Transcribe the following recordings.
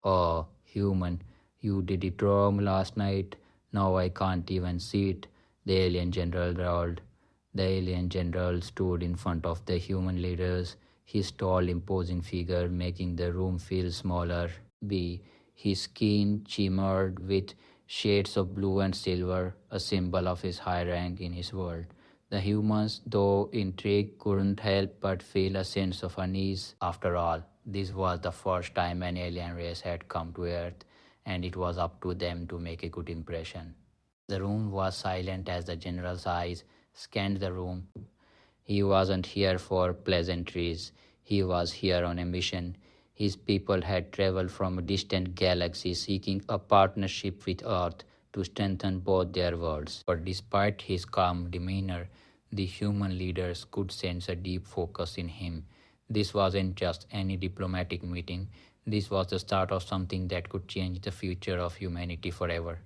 "Oh, human, you did it wrong last night. Now I can't even see it," the alien general growled. The alien general stood in front of the human leaders, his tall, imposing figure making the room feel smaller. B. His skin shimmered with shades of blue and silver, a symbol of his high rank in his world. The humans, though intrigued, couldn't help but feel a sense of unease. After all, this was the first time an alien race had come to Earth, and it was up to them to make a good impression. The room was silent as the general's eyes scanned the room. He wasn't here for pleasantries. He was here on a mission. His people had traveled from a distant galaxy seeking a partnership with Earth to strengthen both their worlds. But despite his calm demeanor, the human leaders could sense a deep focus in him. This wasn't just any diplomatic meeting. This was the start of something that could change the future of humanity forever.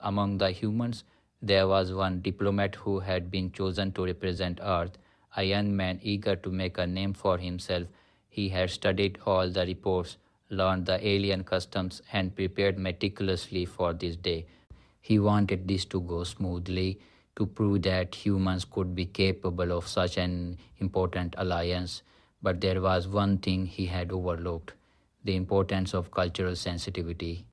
Among the humans, there was one diplomat who had been chosen to represent Earth, a young man eager to make a name for himself. He had studied all the reports, learned the alien customs, and prepared meticulously for this day. He wanted this to go smoothly, to prove that humans could be capable of such an important alliance. But there was one thing he had overlooked: the importance of cultural sensitivity.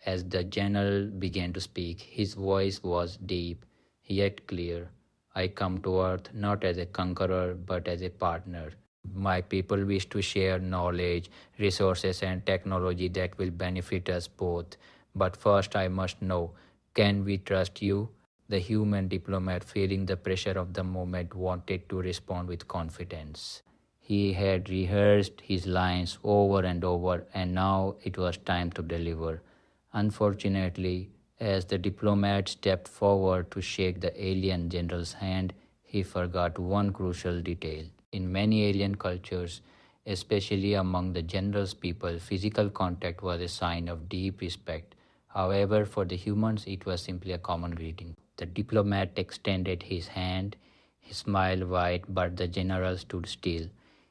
As the general began to speak, his voice was deep, yet clear. "I come to Earth not as a conqueror but as a partner. My people wish to share knowledge, resources, and technology that will benefit us both. But first, I must know, can we trust you?" The human diplomat, feeling the pressure of the moment, wanted to respond with confidence. He had rehearsed his lines over and over, and now it was time to deliver. Unfortunately, as the diplomat stepped forward to shake the alien general's hand, he forgot one crucial detail. In many alien cultures, especially among the general's people, physical contact was a sign of deep respect. However, for the humans, it was simply a common greeting. The diplomat extended his hand, his smile wide, but the general stood still.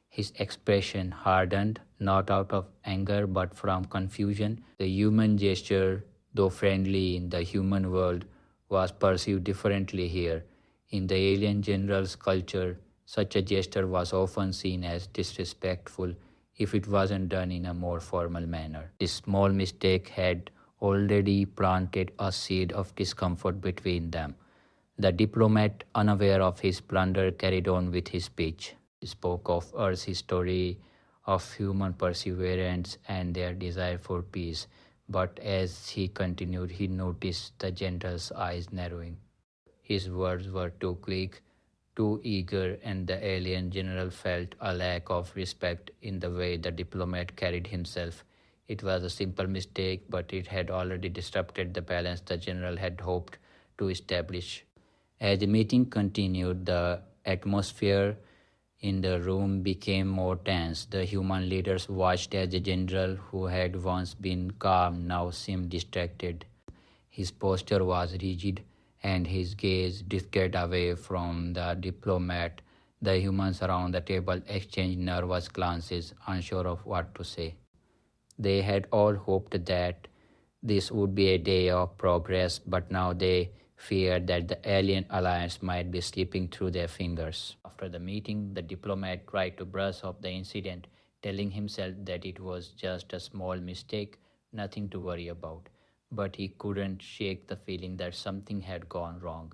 His expression hardened, not out of anger but from confusion. The human gesture, though friendly in the human world, was perceived differently here. In the alien general's culture, such a gesture was often seen as disrespectful if it wasn't done in a more formal manner. This small mistake had already planted a seed of discomfort between them. The diplomat, unaware of his blunder, carried on with his speech. He spoke of Earth's history, of human perseverance, and their desire for peace. But as he continued, he noticed the general's eyes narrowing. His words were too quick, too eager, and the alien general felt a lack of respect in the way the diplomat carried himself. It was a simple mistake, but it had already disrupted the balance the general had hoped to establish. As the meeting continued, the atmosphere in the room became more tense. The human leaders watched as the general, who had once been calm, now seemed distracted. His posture was rigid, and his gaze drifted away from the diplomat. The humans around the table exchanged nervous glances, unsure of what to say. They had all hoped that this would be a day of progress, but now they feared that the alien alliance might be slipping through their fingers. After the meeting, the diplomat tried to brush off the incident, telling himself that it was just a small mistake, nothing to worry about. But he couldn't shake the feeling that something had gone wrong.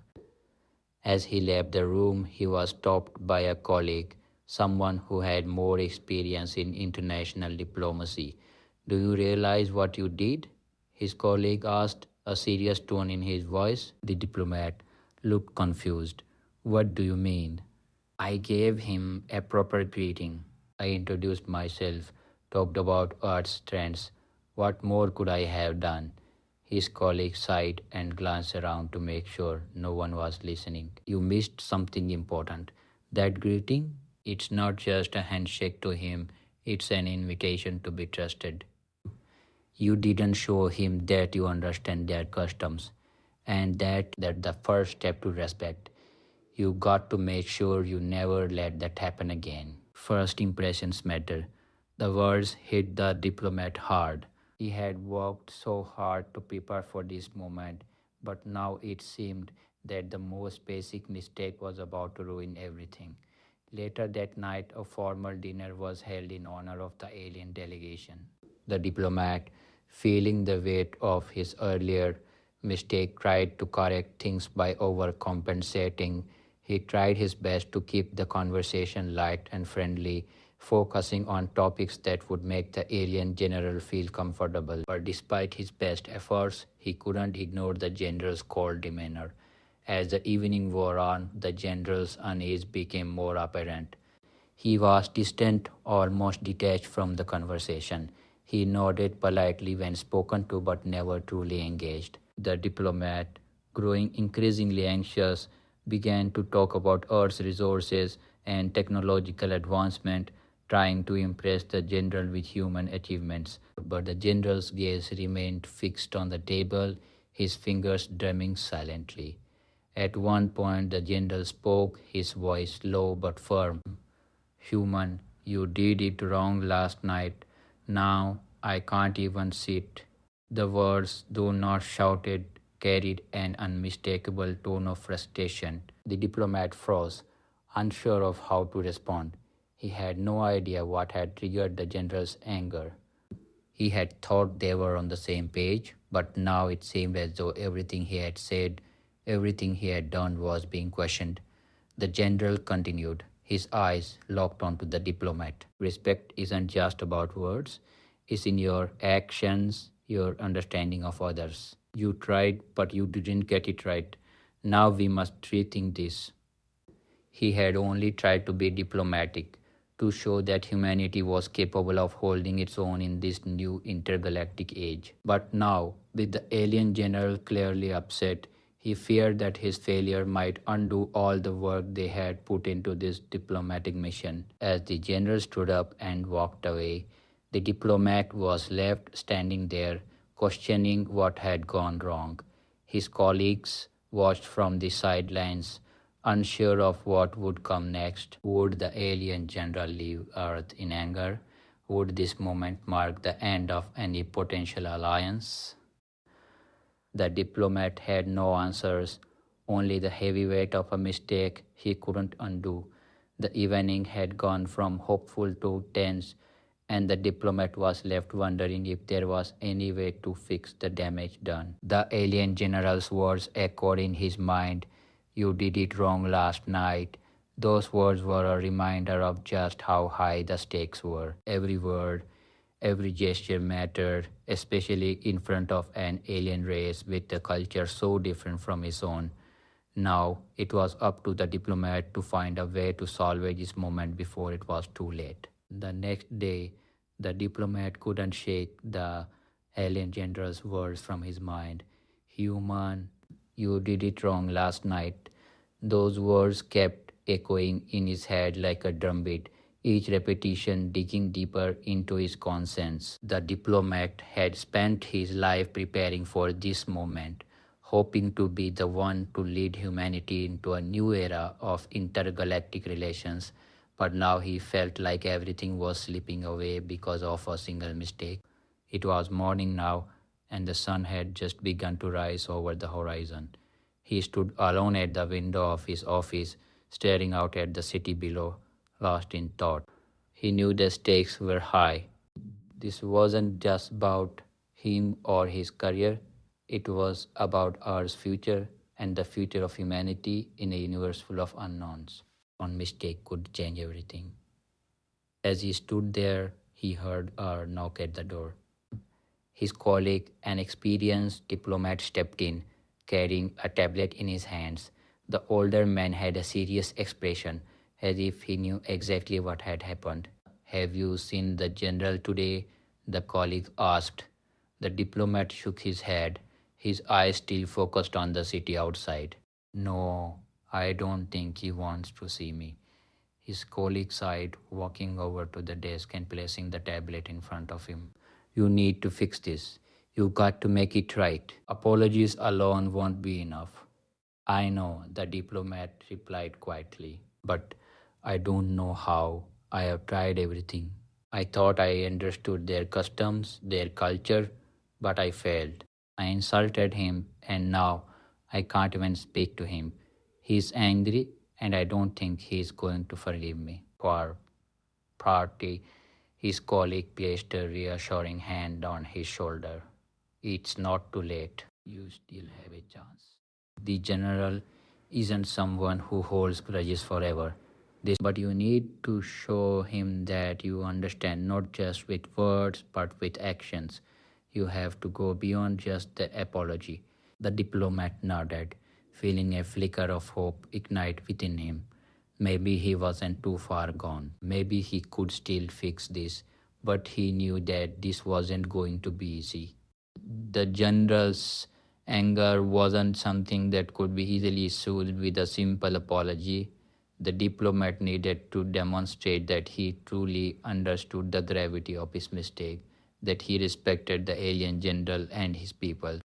As he left the room, he was stopped by a colleague, someone who had more experience in international diplomacy. "Do you realize what you did?" his colleague asked, a serious tone in his voice. The diplomat looked confused. "What do you mean?" "I gave him a proper greeting. I introduced myself, talked about Earth's trends. What more could I have done?" His colleague sighed and glanced around to make sure no one was listening. "You missed something important. That greeting? It's not just a handshake to him, it's an invitation to be trusted. You didn't show him that you understand their customs, and that's the first step to respect. You got to make sure you never let that happen again." First impressions matter. The words hit the diplomat hard. He had worked so hard to prepare for this moment, but now it seemed that the most basic mistake was about to ruin everything. Later that night, a formal dinner was held in honor of the alien delegation. The diplomat, feeling the weight of his earlier mistake, tried to correct things by overcompensating. He tried his best to keep the conversation light and friendly, focusing on topics that would make the alien general feel comfortable. But despite his best efforts, he couldn't ignore the general's cold demeanor. As the evening wore on, the general's unease became more apparent. He was distant, almost detached from the conversation. He nodded politely when spoken to but never truly engaged. The diplomat, growing increasingly anxious, began to talk about Earth's resources and technological advancement, trying to impress the general with human achievements. But the general's gaze remained fixed on the table, his fingers drumming silently. At one point, the general spoke, his voice low but firm. Human, you did it wrong last night. Now I can't even sit. The words, though not shouted, carried an unmistakable tone of frustration. The diplomat froze, unsure of how to respond. He had no idea what had triggered the general's anger. He had thought they were on the same page, but now it seemed as though everything he had said, everything he had done was being questioned. The general continued, his eyes locked onto the diplomat. Respect isn't just about words, it's in your actions, your understanding of others. You tried, but you didn't get it right. Now we must rethink this. He had only tried to be diplomatic, to show that humanity was capable of holding its own in this new intergalactic age. But now, with the alien general clearly upset, he feared that his failure might undo all the work they had put into this diplomatic mission. As the general stood up and walked away, the diplomat was left standing there, questioning what had gone wrong. His colleagues watched from the sidelines, unsure of what would come next. Would the alien general leave Earth in anger? Would this moment mark the end of any potential alliance? The diplomat had no answers, only the heavy weight of a mistake he couldn't undo. The evening had gone from hopeful to tense, and the diplomat was left wondering if there was any way to fix the damage done. The alien general's words echoed in his mind. You did it wrong last night. Those words were a reminder of just how high the stakes were. Every word, every gesture mattered, especially in front of an alien race with a culture so different from his own. Now it was up to the diplomat to find a way to salvage this moment before it was too late. The next day, the diplomat couldn't shake the alien general's words from his mind. Human, you did it wrong last night. Those words kept echoing in his head like a drumbeat, each repetition digging deeper into his conscience. The diplomat had spent his life preparing for this moment, hoping to be the one to lead humanity into a new era of intergalactic relations, but now he felt like everything was slipping away because of a single mistake. It was morning now, and the sun had just begun to rise over the horizon. He stood alone at the window of his office, staring out at the city below, lost in thought. He knew the stakes were high. This wasn't just about him or his career, it was about Earth's future and the future of humanity in a universe full of unknowns. One mistake could change everything. As he stood there, he heard a knock at the door. His colleague, an experienced diplomat, stepped in, carrying a tablet in his hands. The older man had a serious expression, as if he knew exactly what had happened. Have you seen the general today? The colleague asked. The diplomat shook his head, his eyes still focused on the city outside. No, I don't think he wants to see me. His colleague sighed, walking over to the desk and placing the tablet in front of him. You need to fix this. You got to make it right. Apologies alone won't be enough. I know, the diplomat replied quietly, but I don't know how. I have tried everything. I thought I understood their customs, their culture, but I failed. I insulted him, and now I can't even speak to him. He's angry, and I don't think he's going to forgive me. For party, his colleague placed a reassuring hand on his shoulder. It's not too late. You still have a chance. The general isn't someone who holds grudges forever. But you need to show him that you understand not just with words but with actions. You have to go beyond just the apology. The diplomat nodded, feeling a flicker of hope ignite within him. Maybe he wasn't too far gone. Maybe he could still fix this, but he knew that this wasn't going to be easy. The general's anger wasn't something that could be easily soothed with a simple apology. The diplomat needed to demonstrate that he truly understood the gravity of his mistake, that he respected the alien general and his people.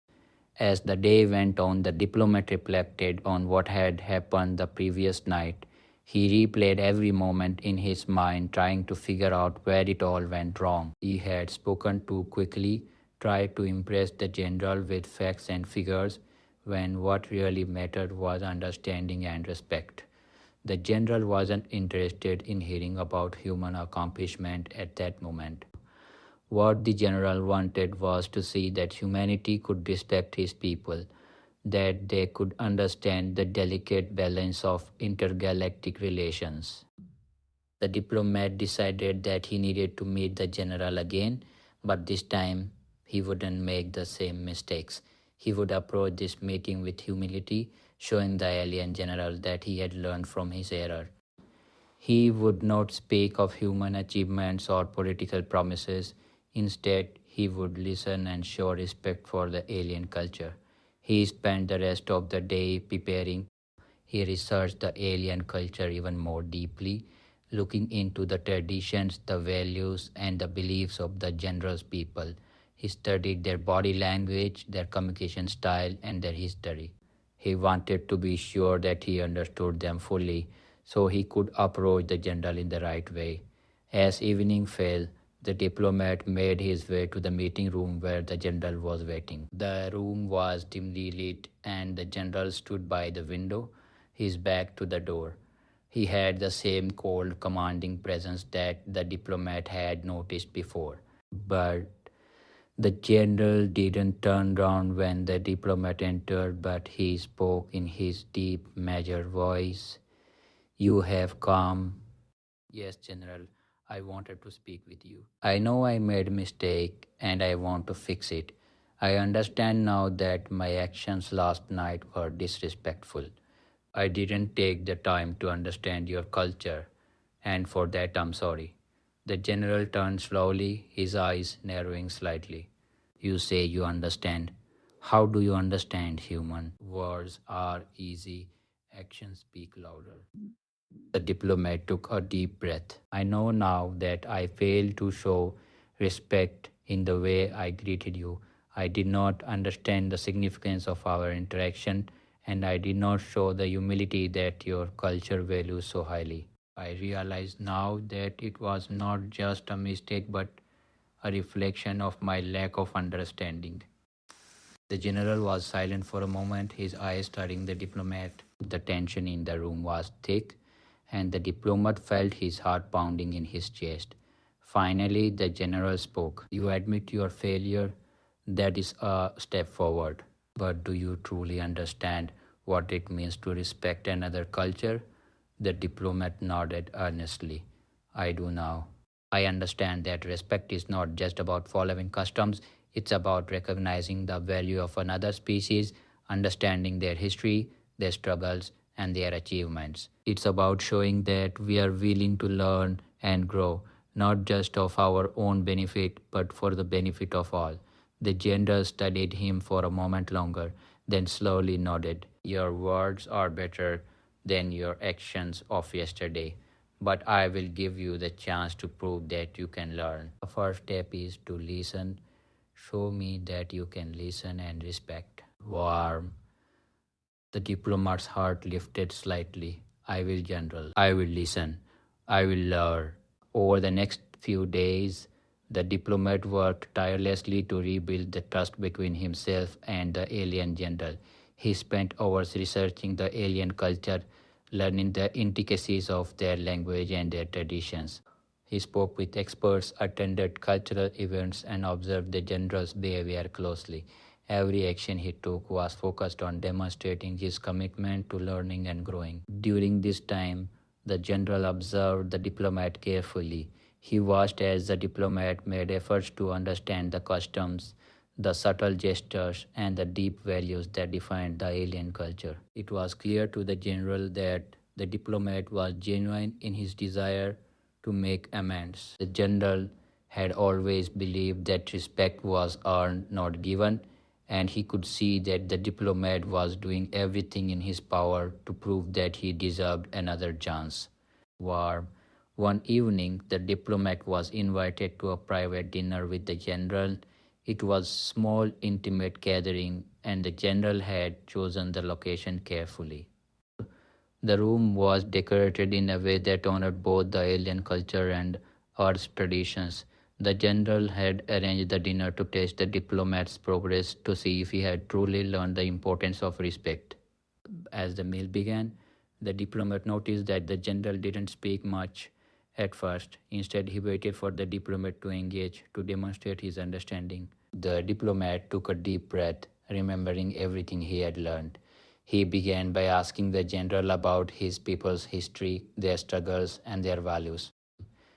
As the day went on, the diplomat reflected on what had happened the previous night. He replayed every moment in his mind, trying to figure out where it all went wrong. He had spoken too quickly, tried to impress the general with facts and figures, when what really mattered was understanding and respect. The general wasn't interested in hearing about human accomplishment at that moment. What the general wanted was to see that humanity could respect his people, that they could understand the delicate balance of intergalactic relations. The diplomat decided that he needed to meet the general again, but this time he wouldn't make the same mistakes. He would approach this meeting with humility, showing the alien general that he had learned from his error. He would not speak of human achievements or political promises. Instead, he would listen and show respect for the alien culture. He spent the rest of the day preparing. He researched the alien culture even more deeply, looking into the traditions, the values, and the beliefs of the generous people. He studied their body language, their communication style, and their history. He wanted to be sure that he understood them fully so he could approach the general in the right way. As evening fell, the diplomat made his way to the meeting room where the general was waiting. The room was dimly lit, and the general stood by the window, his back to the door. He had the same cold, commanding presence that the diplomat had noticed before. But the general didn't turn round when the diplomat entered, but he spoke in his deep, measured voice. You have come. Yes, General, I wanted to speak with you. I know I made a mistake and I want to fix it. I understand now that my actions last night were disrespectful. I didn't take the time to understand your culture, and for that I'm sorry. The general turned slowly, his eyes narrowing slightly. You say you understand. How do you understand, human? Words are easy, actions speak louder. The diplomat took a deep breath. I know now that I failed to show respect in the way I greeted you. I did not understand the significance of our interaction, and I did not show the humility that your culture values so highly. I realize now that it was not just a mistake but a reflection of my lack of understanding. The general was silent for a moment, his eyes studying the diplomat. The tension in the room was thick, and the diplomat felt his heart pounding in his chest. Finally, the general spoke. You admit your failure. That is a step forward. But do you truly understand what it means to respect another culture? The diplomat nodded earnestly. I do now. I understand that respect is not just about following customs, it's about recognizing the value of another species, understanding their history, their struggles, and their achievements. It's about showing that we are willing to learn and grow, not just of our own benefit, but for the benefit of all. The general studied him for a moment longer, then slowly nodded. Your words are better than your actions of yesterday, but I will give you the chance to prove that you can learn. The first step is to listen. Show me that you can listen and respect. Warm. The diplomat's heart lifted slightly. I will, General. I will listen. I will learn. Over the next few days, the diplomat worked tirelessly to rebuild the trust between himself and the alien general. He spent hours researching the alien culture, learning the intricacies of their language and their traditions. He spoke with experts, attended cultural events, and observed the general's behavior closely. Every action he took was focused on demonstrating his commitment to learning and growing. During this time, the general observed the diplomat carefully. He watched as the diplomat made efforts to understand the customs, the subtle gestures, and the deep values that defined the alien culture. It was clear to the general that the diplomat was genuine in his desire to make amends. The general had always believed that respect was earned, not given, and he could see that the diplomat was doing everything in his power to prove that he deserved another chance. War. One evening, the diplomat was invited to a private dinner with the general. It was a small, intimate gathering, and the general had chosen the location carefully. The room was decorated in a way that honored both the alien culture and Earth's traditions. The general had arranged the dinner to test the diplomat's progress to see if he had truly learned the importance of respect. As the meal began, the diplomat noticed that the general didn't speak much at first. Instead, he waited for the diplomat to engage to demonstrate his understanding. The diplomat took a deep breath, remembering everything he had learned. He began by asking the general about his people's history, their struggles, and their values.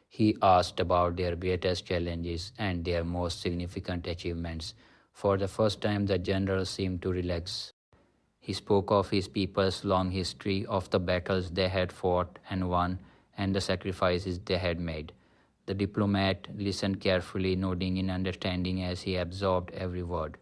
He asked about their greatest challenges and their most significant achievements. For the first time, the general seemed to relax. He spoke of his people's long history, of the battles they had fought and won, and the sacrifices they had made. The diplomat listened carefully, nodding in understanding as he absorbed every word.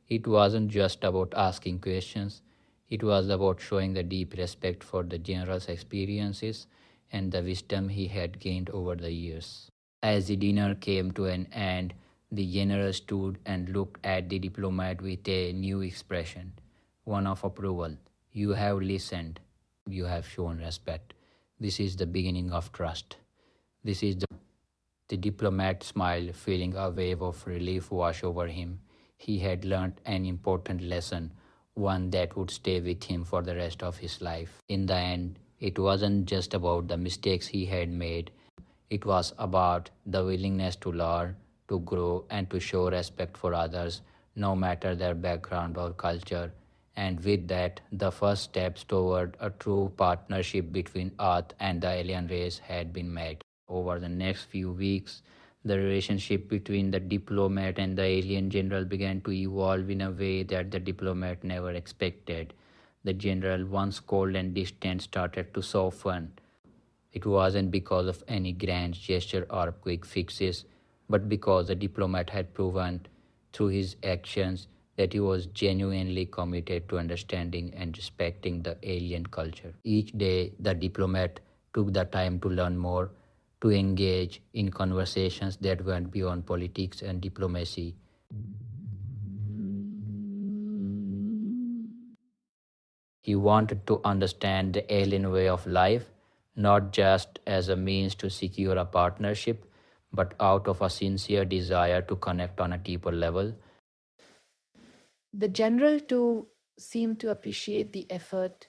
It wasn't just about asking questions, it was about showing the deep respect for the general's experiences and the wisdom he had gained over the years. As the dinner came to an end, the general stood and looked at the diplomat with a new expression, one of approval. You have listened, you have shown respect. This is the beginning of trust. This is the diplomat smiled, feeling a wave of relief wash over him. He had learned an important lesson, one that would stay with him for the rest of his life. In the end, it wasn't just about the mistakes he had made, it was about the willingness to learn, to grow, and to show respect for others, no matter their background or culture. And with that, the first steps toward a true partnership between Earth and the alien race had been made. Over the next few weeks, the relationship between the diplomat and the alien general began to evolve in a way that the diplomat never expected. The general, once cold and distant, started to soften. It wasn't because of any grand gesture or quick fixes, but because the diplomat had proven through his actions that he was genuinely committed to understanding and respecting the alien culture. Each day, the diplomat took the time to learn more, to engage in conversations that went beyond politics and diplomacy. He wanted to understand the alien way of life, not just as a means to secure a partnership, but out of a sincere desire to connect on a deeper level. The general, too, seemed to appreciate the effort.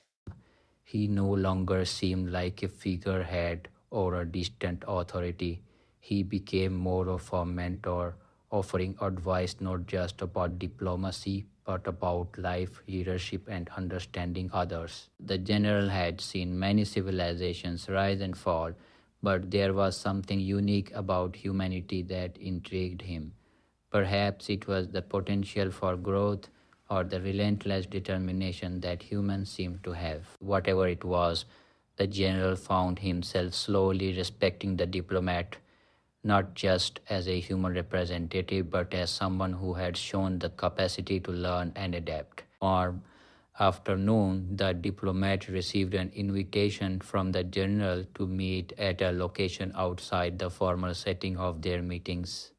He no longer seemed like a figurehead or a distant authority. He became more of a mentor, offering advice not just about diplomacy but about life, leadership, and understanding others. The general had seen many civilizations rise and fall, but there was something unique about humanity that intrigued him. Perhaps it was the potential for growth or the relentless determination that humans seem to have. Whatever it was, the general found himself slowly respecting the diplomat, not just as a human representative, but as someone who had shown the capacity to learn and adapt. Or afternoon, the diplomat received an invitation from the general to meet at a location outside the formal setting of their meetings.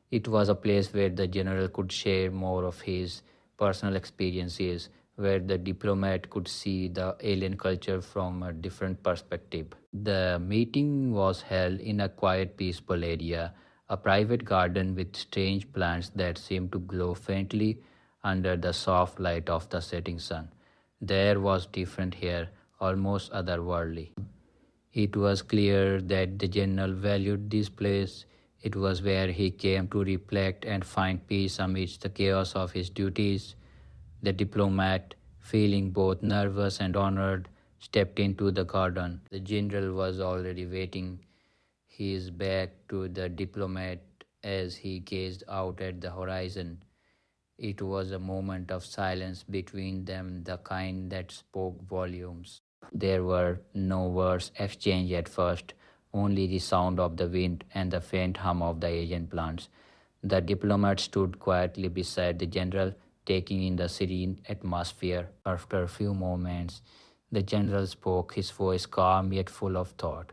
It was a place where the general could share more of his personal experiences, where the diplomat could see the alien culture from a different perspective. The meeting was held in a quiet, peaceful area, a private garden with strange plants that seemed to glow faintly under the soft light of the setting sun. There was different here, almost otherworldly. It was clear that the general valued this place. It was where he came to reflect and find peace amidst the chaos of his duties. The diplomat, feeling both nervous and honored, stepped into the garden. The general was already waiting, his back to the diplomat as he gazed out at the horizon. It was a moment of silence between them, the kind that spoke volumes. There were no words exchanged at first, only the sound of the wind and the faint hum of the alien plants. The diplomat stood quietly beside the general, taking in the serene atmosphere. After a few moments, the general spoke, his voice calm yet full of thought.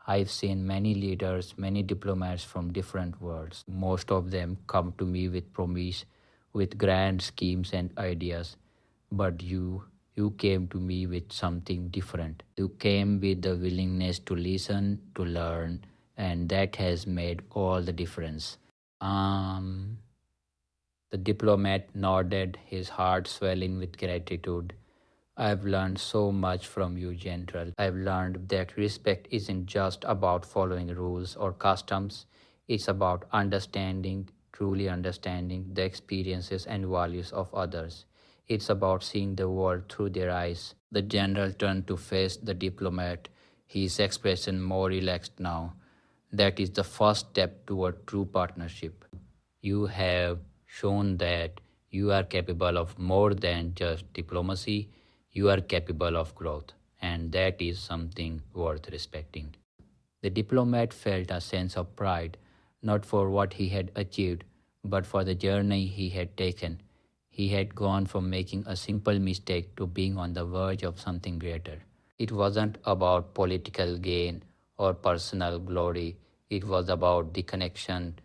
I've seen many leaders, many diplomats from different worlds. Most of them come to me with promise, with grand schemes and ideas. But you came to me with something different. You came with the willingness to listen, to learn, and that has made all the difference. Um, the diplomat nodded, his heart swelling with gratitude. I've learned so much from you, General. I've learned that respect isn't just about following rules or customs, it's about understanding, truly understanding the experiences and values of others. It's about seeing the world through their eyes. The general turned to face the diplomat, his expression more relaxed now. That is the first step toward true partnership. You have shown that you are capable of more than just diplomacy, you are capable of growth, and that is something worth respecting. The diplomat felt a sense of pride, not for what he had achieved, but for the journey he had taken. He had gone from making a simple mistake to being on the verge of something greater. It wasn't about political gain or personal glory, it was about the connection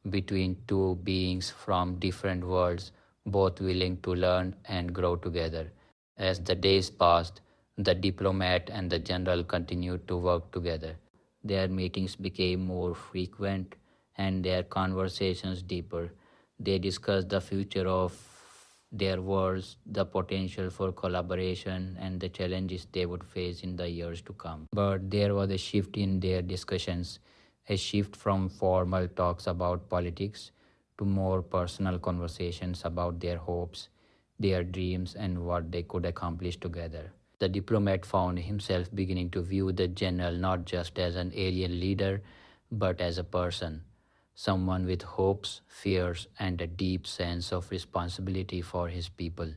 between two beings from different worlds, both willing to learn and grow together. As the days passed, the diplomat and the general continued to work together. Their meetings became more frequent and their conversations deeper. They discussed the future of their worlds, the potential for collaboration, and the challenges they would face in the years to come. But there was a shift in their discussions, a shift from formal talks about politics to more personal conversations about their hopes, their dreams, and what they could accomplish together. The diplomat found himself beginning to view the general not just as an alien leader, but as a person, someone with hopes, fears, and a deep sense of responsibility for his people.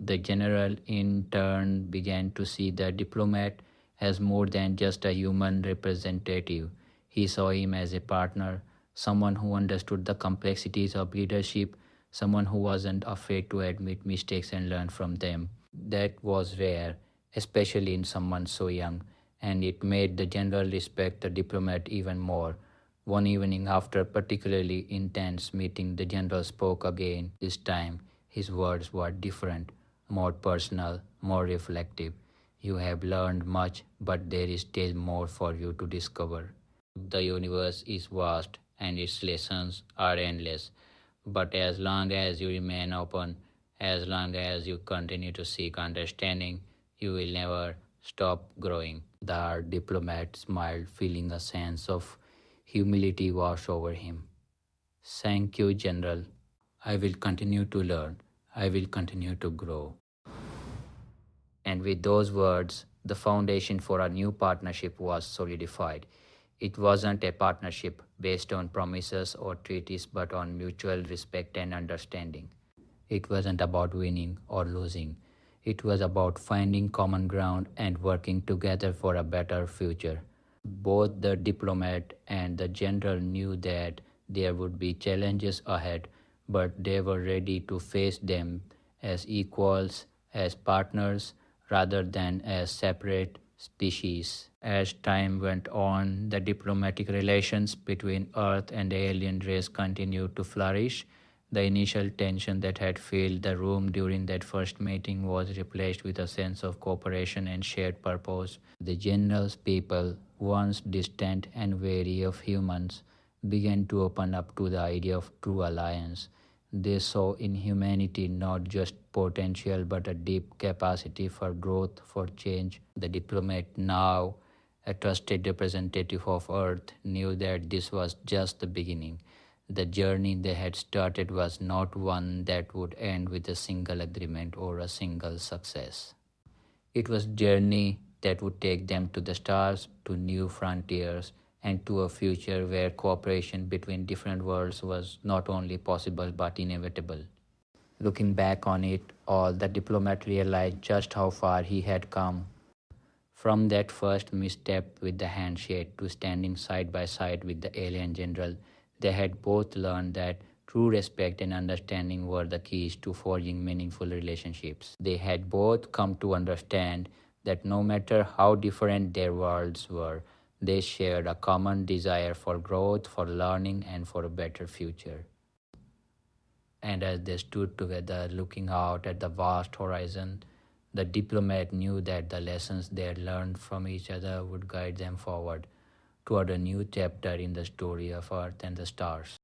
The general, in turn, began to see the diplomat as more than just a human representative. He saw him as a partner, someone who understood the complexities of leadership, someone who wasn't afraid to admit mistakes and learn from them. That was rare, especially in someone so young, and it made the general respect the diplomat even more. One evening, after a particularly intense meeting, the general spoke again. This time, his words were different, more personal, more reflective. You have learned much, but there is still more for you to discover. The universe is vast and its lessons are endless. But as long as you remain open, as long as you continue to seek understanding, you will never stop growing. The diplomat smiled, feeling a sense of humility wash over him. Thank you, General. I will continue to learn. I will continue to grow. And with those words, the foundation for our new partnership was solidified. It wasn't a partnership based on promises or treaties, but on mutual respect and understanding. It wasn't about winning or losing. It was about finding common ground and working together for a better future. Both the diplomat and the general knew that there would be challenges ahead, but they were ready to face them as equals, as partners, rather than as separate species. As time went on, the diplomatic relations between Earth and the alien race continued to flourish. The initial tension that had filled the room during that first meeting was replaced with a sense of cooperation and shared purpose. The general's people, once distant and wary of humans, began to open up to the idea of true alliance. They saw in humanity not just potential but a deep capacity for growth, for change. The diplomat, now a trusted representative of Earth, knew that this was just the beginning. The journey they had started was not one that would end with a single agreement or a single success. It was a journey that would take them to the stars, to new frontiers, and to a future where cooperation between different worlds was not only possible but inevitable. Looking back on it all, the diplomat realized just how far he had come. From that first misstep with the handshake to standing side by side with the alien general, they had both learned that true respect and understanding were the keys to forging meaningful relationships. They had both come to understand that no matter how different their worlds were, they shared a common desire for growth, for learning, and for a better future. And as they stood together looking out at the vast horizon, the diplomat knew that the lessons they had learned from each other would guide them forward toward a new chapter in the story of Earth and the stars.